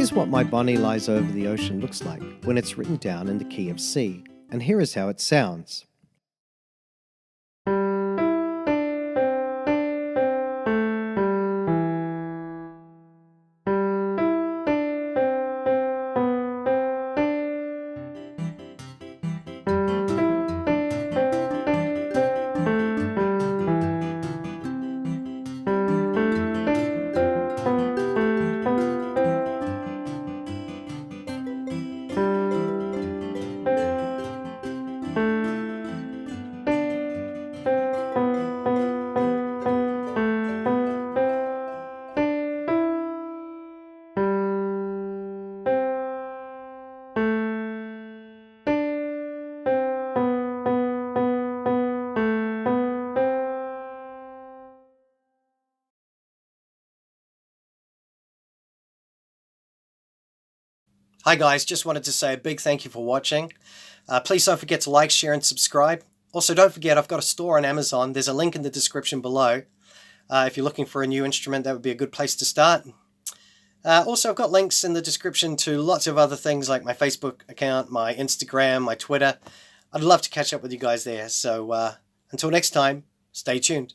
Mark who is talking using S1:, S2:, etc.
S1: is what My Bonnie Lies Over the Ocean looks like when it's written down in the key of C, and here is how it sounds.
S2: Hi guys, just wanted to say a big thank you for watching. Please don't forget to like, share and subscribe. Also don't forget I've got a store on Amazon. There's a link in the description below. If you're looking for a new instrument, that would be a good place to start. Also I've got links in the description to lots of other things like my Facebook account, my Instagram, my Twitter. I'd love to catch up with you guys there. So until next time, stay tuned.